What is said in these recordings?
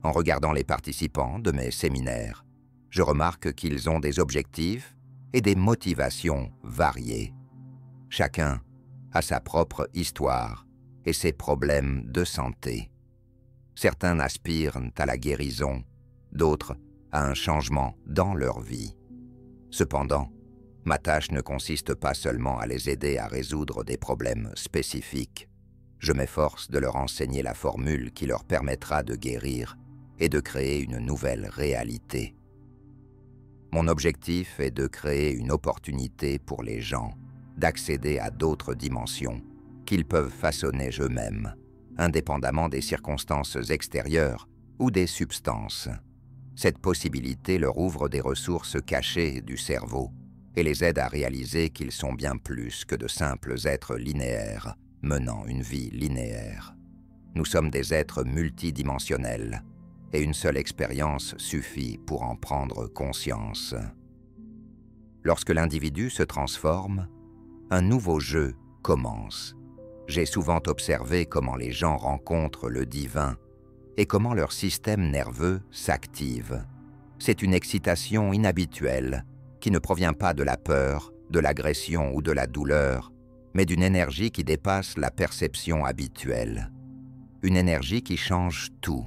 En regardant les participants de mes séminaires, je remarque qu'ils ont des objectifs et des motivations variées. Chacun a sa propre histoire et ses problèmes de santé. Certains aspirent à la guérison, d'autres à un changement dans leur vie. Cependant, ma tâche ne consiste pas seulement à les aider à résoudre des problèmes spécifiques. Je m'efforce de leur enseigner la formule qui leur permettra de guérir et de créer une nouvelle réalité. Mon objectif est de créer une opportunité pour les gens d'accéder à d'autres dimensions qu'ils peuvent façonner eux-mêmes, indépendamment des circonstances extérieures ou des substances. Cette possibilité leur ouvre des ressources cachées du cerveau et les aide à réaliser qu'ils sont bien plus que de simples êtres linéaires, menant une vie linéaire. Nous sommes des êtres multidimensionnels, et une seule expérience suffit pour en prendre conscience. Lorsque l'individu se transforme, un nouveau jeu commence. J'ai souvent observé comment les gens rencontrent le divin et comment leur système nerveux s'active. C'est une excitation inhabituelle qui ne provient pas de la peur, de l'agression ou de la douleur, mais d'une énergie qui dépasse la perception habituelle. Une énergie qui change tout.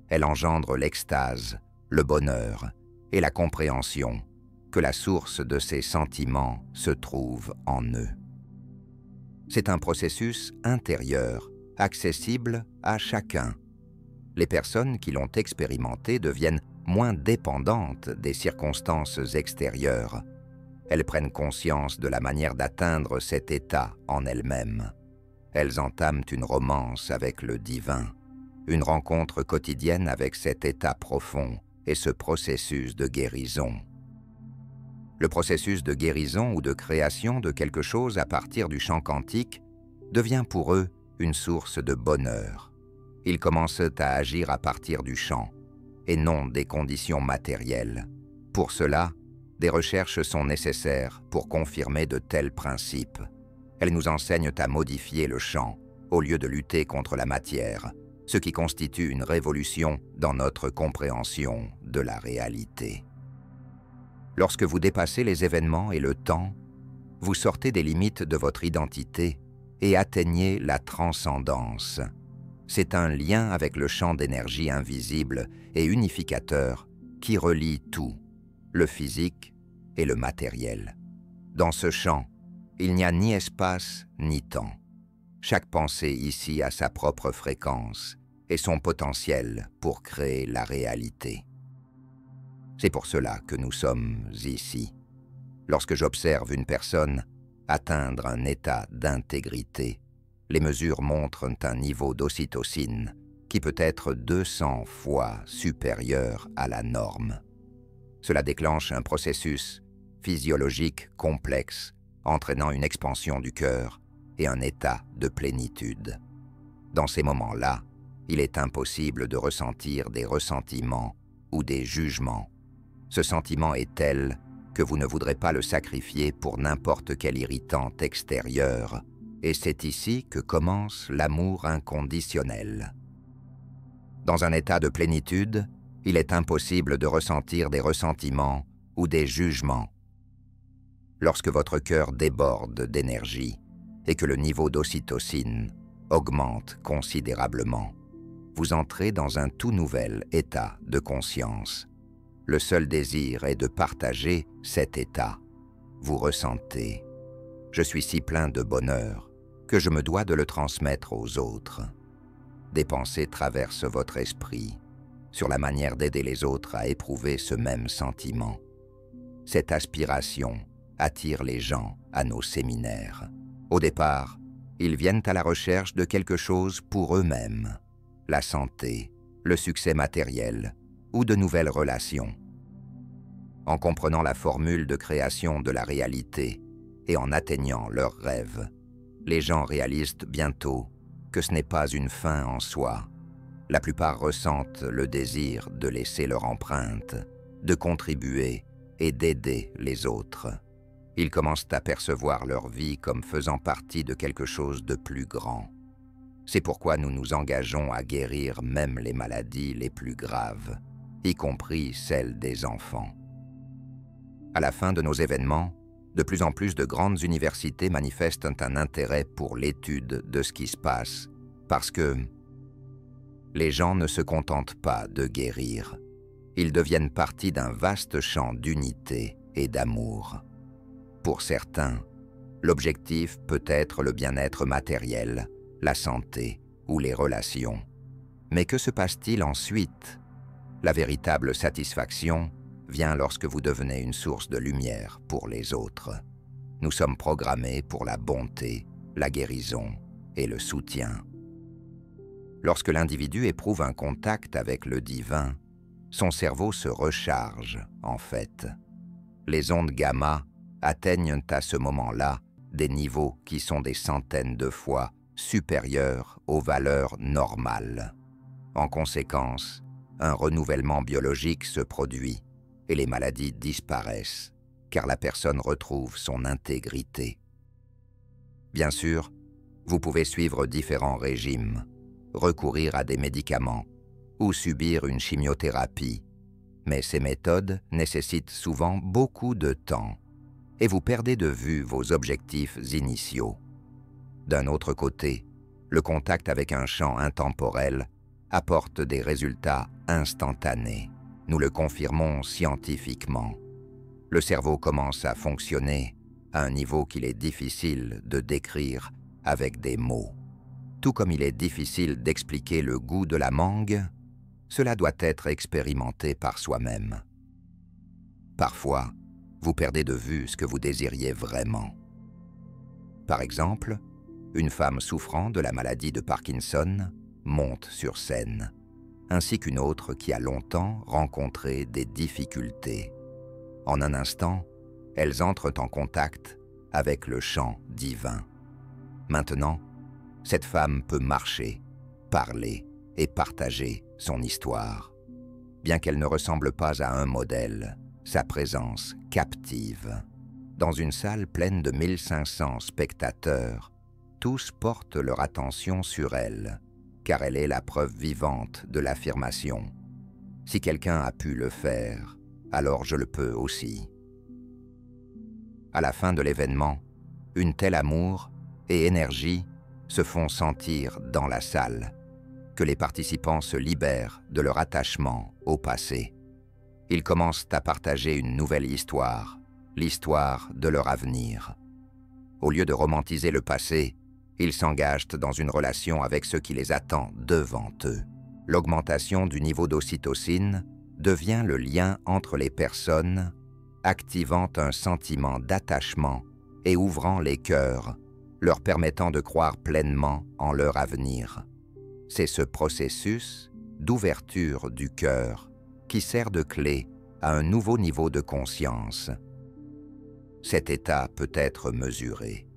Elle engendre l'extase, le bonheur et la compréhension que la source de ces sentiments se trouve en eux. C'est un processus intérieur, accessible à chacun. Les personnes qui l'ont expérimenté deviennent moins dépendantes des circonstances extérieures. Elles prennent conscience de la manière d'atteindre cet état en elles-mêmes. Elles entament une romance avec le divin, une rencontre quotidienne avec cet état profond et ce processus de guérison. Le processus de guérison ou de création de quelque chose à partir du champ quantique devient pour eux une source de bonheur. Ils commencent à agir à partir du champ et non des conditions matérielles. Pour cela, des recherches sont nécessaires pour confirmer de tels principes. Elles nous enseignent à modifier le champ au lieu de lutter contre la matière, ce qui constitue une révolution dans notre compréhension de la réalité. Lorsque vous dépassez les événements et le temps, vous sortez des limites de votre identité et atteignez la transcendance. C'est un lien avec le champ d'énergie invisible et unificateur qui relie tout, le physique et le matériel. Dans ce champ, il n'y a ni espace ni temps. Chaque pensée ici a sa propre fréquence et son potentiel pour créer la réalité. C'est pour cela que nous sommes ici. Lorsque j'observe une personne atteindre un état d'intégrité, les mesures montrent un niveau d'ocytocine qui peut être 200 fois supérieur à la norme. Cela déclenche un processus physiologique complexe, entraînant une expansion du cœur et un état de plénitude. Dans ces moments-là, il est impossible de ressentir des ressentiments ou des jugements. Ce sentiment est tel que vous ne voudrez pas le sacrifier pour n'importe quel irritant extérieur, et c'est ici que commence l'amour inconditionnel. Dans un état de plénitude, il est impossible de ressentir des ressentiments ou des jugements. Lorsque votre cœur déborde d'énergie et que le niveau d'ocytocine augmente considérablement, vous entrez dans un tout nouvel état de conscience. Le seul désir est de partager cet état. Vous ressentez « Je suis si plein de bonheur que je me dois de le transmettre aux autres ». Des pensées traversent votre esprit sur la manière d'aider les autres à éprouver ce même sentiment. Cette aspiration attire les gens à nos séminaires. Au départ, ils viennent à la recherche de quelque chose pour eux-mêmes, la santé, le succès matériel ou de nouvelles relations. En comprenant la formule de création de la réalité et en atteignant leurs rêves, les gens réalisent bientôt que ce n'est pas une fin en soi. La plupart ressentent le désir de laisser leur empreinte, de contribuer et d'aider les autres. Ils commencent à percevoir leur vie comme faisant partie de quelque chose de plus grand. C'est pourquoi nous nous engageons à guérir même les maladies les plus graves, y compris celles des enfants. À la fin de nos événements, de plus en plus de grandes universités manifestent un intérêt pour l'étude de ce qui se passe, parce que les gens ne se contentent pas de guérir. Ils deviennent partie d'un vaste champ d'unité et d'amour. Pour certains, l'objectif peut être le bien-être matériel, la santé ou les relations. Mais que se passe-t-il ensuite? La véritable satisfaction vient lorsque vous devenez une source de lumière pour les autres. Nous sommes programmés pour la bonté, la guérison et le soutien. Lorsque l'individu éprouve un contact avec le divin, son cerveau se recharge, en fait. Les ondes gamma atteignent à ce moment-là des niveaux qui sont des centaines de fois supérieurs aux valeurs normales. En conséquence, un renouvellement biologique se produit et les maladies disparaissent, car la personne retrouve son intégrité. Bien sûr, vous pouvez suivre différents régimes, recourir à des médicaments ou subir une chimiothérapie, mais ces méthodes nécessitent souvent beaucoup de temps et vous perdez de vue vos objectifs initiaux. D'un autre côté, le contact avec un champ intemporel apporte des résultats instantanés. Nous le confirmons scientifiquement. Le cerveau commence à fonctionner à un niveau qu'il est difficile de décrire avec des mots. Tout comme il est difficile d'expliquer le goût de la mangue, cela doit être expérimenté par soi-même. Parfois, vous perdez de vue ce que vous désiriez vraiment. Par exemple, une femme souffrant de la maladie de Parkinson monte sur scène, ainsi qu'une autre qui a longtemps rencontré des difficultés. En un instant, elles entrent en contact avec le chant divin. Maintenant, cette femme peut marcher, parler et partager son histoire. Bien qu'elle ne ressemble pas à un modèle, sa présence captive. Dans une salle pleine de 1500 spectateurs, tous portent leur attention sur elle, car elle est la preuve vivante de l'affirmation. Si quelqu'un a pu le faire, alors je le peux aussi. À la fin de l'événement, une telle amour et énergie se font sentir dans la salle, que les participants se libèrent de leur attachement au passé. Ils commencent à partager une nouvelle histoire, l'histoire de leur avenir. Au lieu de romantiser le passé, ils s'engagent dans une relation avec ce qui les attend devant eux. L'augmentation du niveau d'ocytocine devient le lien entre les personnes, activant un sentiment d'attachement et ouvrant les cœurs, leur permettant de croire pleinement en leur avenir. C'est ce processus d'ouverture du cœur qui sert de clé à un nouveau niveau de conscience. Cet état peut être mesuré,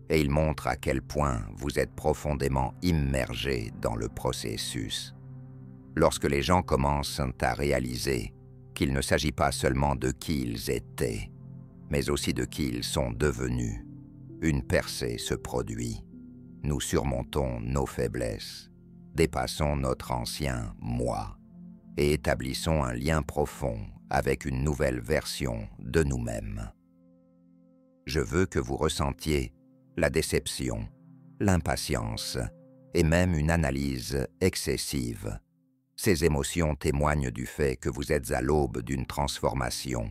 et il montre à quel point vous êtes profondément immergé dans le processus. Lorsque les gens commencent à réaliser qu'il ne s'agit pas seulement de qui ils étaient, mais aussi de qui ils sont devenus, une percée se produit. Nous surmontons nos faiblesses, dépassons notre ancien « moi » et établissons un lien profond avec une nouvelle version de nous-mêmes. Je veux que vous ressentiez la déception, l'impatience et même une analyse excessive. Ces émotions témoignent du fait que vous êtes à l'aube d'une transformation,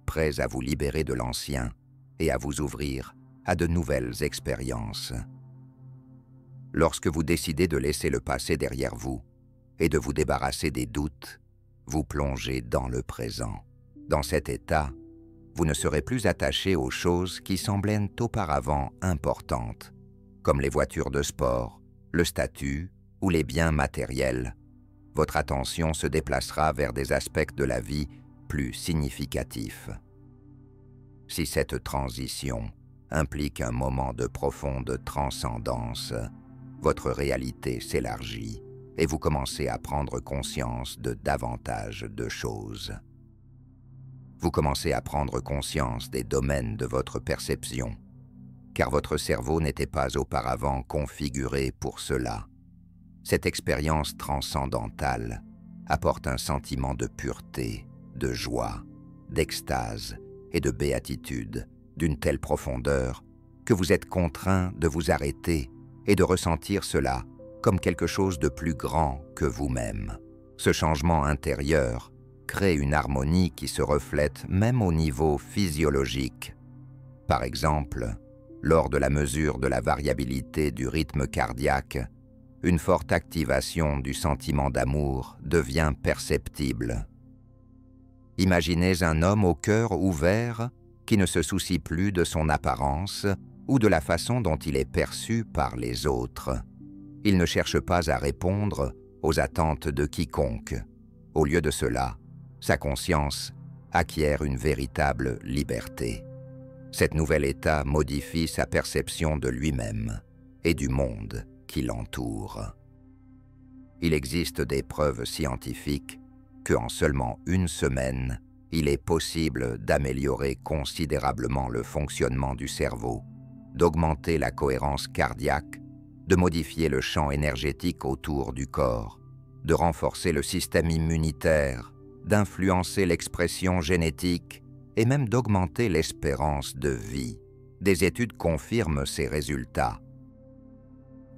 prêts à vous libérer de l'ancien et à vous ouvrir à de nouvelles expériences. Lorsque vous décidez de laisser le passé derrière vous et de vous débarrasser des doutes, vous plongez dans le présent. Dans cet état, vous ne serez plus attaché aux choses qui semblaient auparavant importantes, comme les voitures de sport, le statut ou les biens matériels. Votre attention se déplacera vers des aspects de la vie plus significatifs. Si cette transition implique un moment de profonde transcendance, votre réalité s'élargit et vous commencez à prendre conscience de davantage de choses. Vous commencez à prendre conscience des domaines de votre perception, car votre cerveau n'était pas auparavant configuré pour cela. Cette expérience transcendantale apporte un sentiment de pureté, de joie, d'extase et de béatitude d'une telle profondeur que vous êtes contraint de vous arrêter et de ressentir cela comme quelque chose de plus grand que vous-même. Ce changement intérieur crée une harmonie qui se reflète même au niveau physiologique. Par exemple, lors de la mesure de la variabilité du rythme cardiaque, une forte activation du sentiment d'amour devient perceptible. Imaginez un homme au cœur ouvert qui ne se soucie plus de son apparence ou de la façon dont il est perçu par les autres. Il ne cherche pas à répondre aux attentes de quiconque. Au lieu de cela, sa conscience acquiert une véritable liberté. Cet nouvel état modifie sa perception de lui-même et du monde qui l'entoure. Il existe des preuves scientifiques qu'en seulement une semaine, il est possible d'améliorer considérablement le fonctionnement du cerveau, d'augmenter la cohérence cardiaque, de modifier le champ énergétique autour du corps, de renforcer le système immunitaire, d'influencer l'expression génétique et même d'augmenter l'espérance de vie. Des études confirment ces résultats.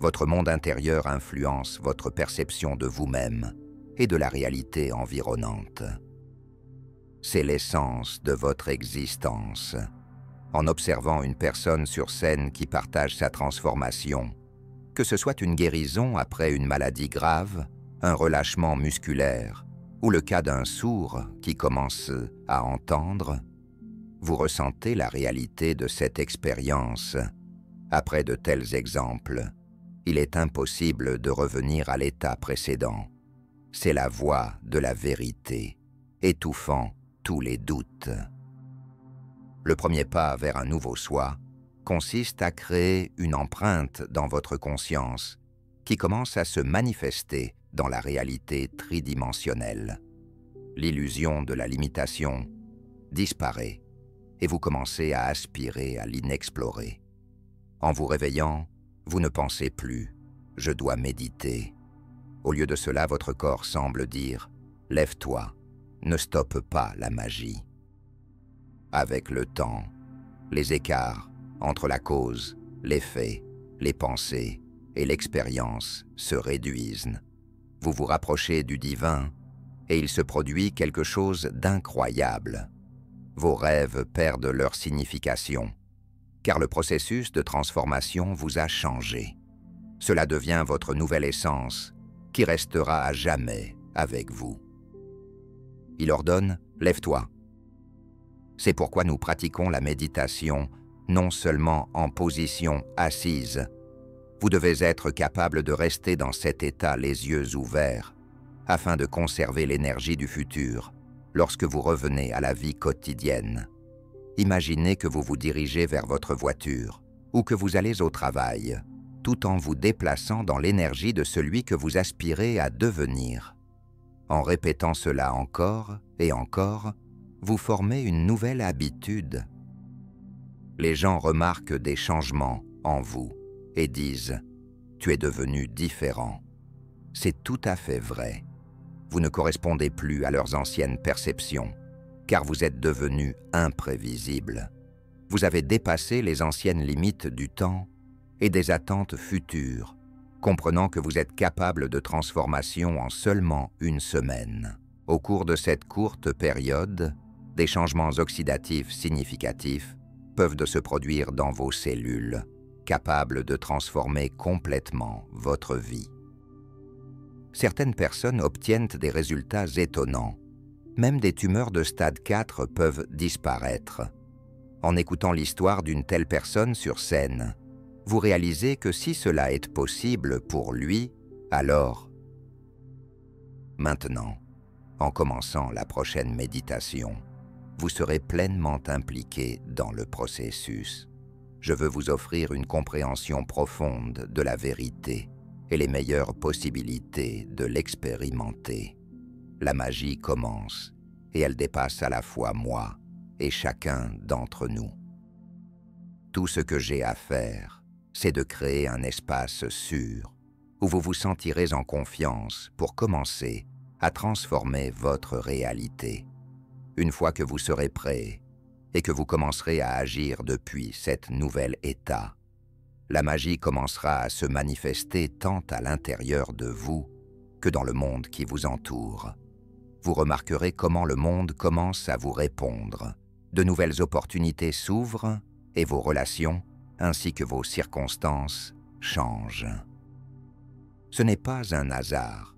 Votre monde intérieur influence votre perception de vous-même et de la réalité environnante. C'est l'essence de votre existence. En observant une personne sur scène qui partage sa transformation, que ce soit une guérison après une maladie grave, un relâchement musculaire ou le cas d'un sourd qui commence à entendre, vous ressentez la réalité de cette expérience. Après de tels exemples, il est impossible de revenir à l'état précédent. C'est la voie de la vérité, étouffant tous les doutes. Le premier pas vers un nouveau soi consiste à créer une empreinte dans votre conscience qui commence à se manifester dans la réalité tridimensionnelle. L'illusion de la limitation disparaît et vous commencez à aspirer à l'inexploré. En vous réveillant, vous ne pensez plus « je dois méditer ». Au lieu de cela, votre corps semble dire « lève-toi, ne stoppe pas la magie ». Avec le temps, les écarts entre la cause, l'effet, les pensées et l'expérience se réduisent. Vous vous rapprochez du divin et il se produit quelque chose d'incroyable. Vos rêves perdent leur signification, car le processus de transformation vous a changé. Cela devient votre nouvelle essence, qui restera à jamais avec vous. Il ordonne « lève-toi ». C'est pourquoi nous pratiquons la méditation non seulement en position assise. Vous devez être capable de rester dans cet état les yeux ouverts, afin de conserver l'énergie du futur lorsque vous revenez à la vie quotidienne. Imaginez que vous vous dirigez vers votre voiture ou que vous allez au travail, tout en vous déplaçant dans l'énergie de celui que vous aspirez à devenir. En répétant cela encore et encore, vous formez une nouvelle habitude. Les gens remarquent des changements en vous et disent « tu es devenu différent ». C'est tout à fait vrai. Vous ne correspondez plus à leurs anciennes perceptions, car vous êtes devenu imprévisible. Vous avez dépassé les anciennes limites du temps et des attentes futures, comprenant que vous êtes capable de transformation en seulement une semaine. Au cours de cette courte période, des changements oxydatifs significatifs peuvent se produire dans vos cellules, capables de transformer complètement votre vie. Certaines personnes obtiennent des résultats étonnants. Même des tumeurs de stade 4 peuvent disparaître. En écoutant l'histoire d'une telle personne sur scène, vous réalisez que si cela est possible pour lui, alors... Maintenant, en commençant la prochaine méditation, vous serez pleinement impliqué dans le processus. Je veux vous offrir une compréhension profonde de la vérité et les meilleures possibilités de l'expérimenter. La magie commence et elle dépasse à la fois moi et chacun d'entre nous. Tout ce que j'ai à faire, c'est de créer un espace sûr où vous vous sentirez en confiance pour commencer à transformer votre réalité. Une fois que vous serez prêt et que vous commencerez à agir depuis cet nouvel état, la magie commencera à se manifester tant à l'intérieur de vous que dans le monde qui vous entoure. Vous remarquerez comment le monde commence à vous répondre. De nouvelles opportunités s'ouvrent et vos relations, ainsi que vos circonstances, changent. Ce n'est pas un hasard,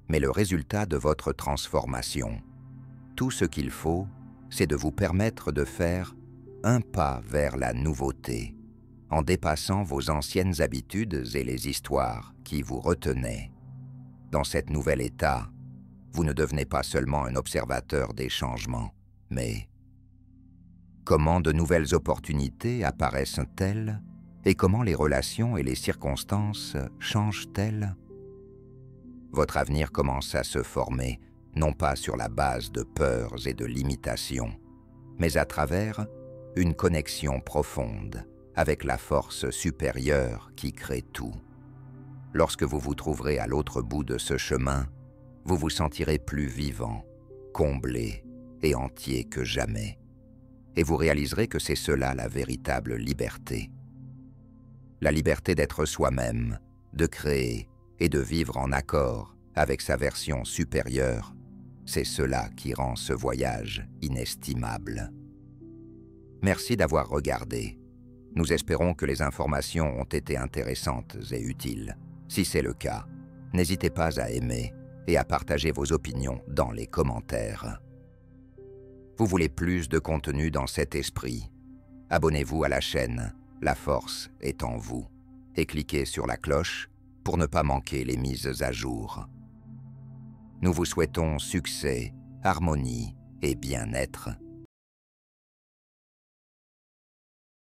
mais le résultat de votre transformation. Tout ce qu'il faut, c'est de vous permettre de faire un pas vers la nouveauté, en dépassant vos anciennes habitudes et les histoires qui vous retenaient. Dans cet nouvel état, vous ne devenez pas seulement un observateur des changements, mais comment de nouvelles opportunités apparaissent-elles et comment les relations et les circonstances changent-elles? Votre avenir commence à se former, non pas sur la base de peurs et de limitations, mais à travers une connexion profonde avec la force supérieure qui crée tout. Lorsque vous vous trouverez à l'autre bout de ce chemin, vous vous sentirez plus vivant, comblé et entier que jamais. Et vous réaliserez que c'est cela la véritable liberté. La liberté d'être soi-même, de créer et de vivre en accord avec sa version supérieure, c'est cela qui rend ce voyage inestimable. Merci d'avoir regardé. Nous espérons que les informations ont été intéressantes et utiles. Si c'est le cas, n'hésitez pas à aimer et à partager vos opinions dans les commentaires. Vous voulez plus de contenu dans cet esprit? Abonnez-vous à la chaîne La Force est en vous et cliquez sur la cloche pour ne pas manquer les mises à jour. Nous vous souhaitons succès, harmonie et bien-être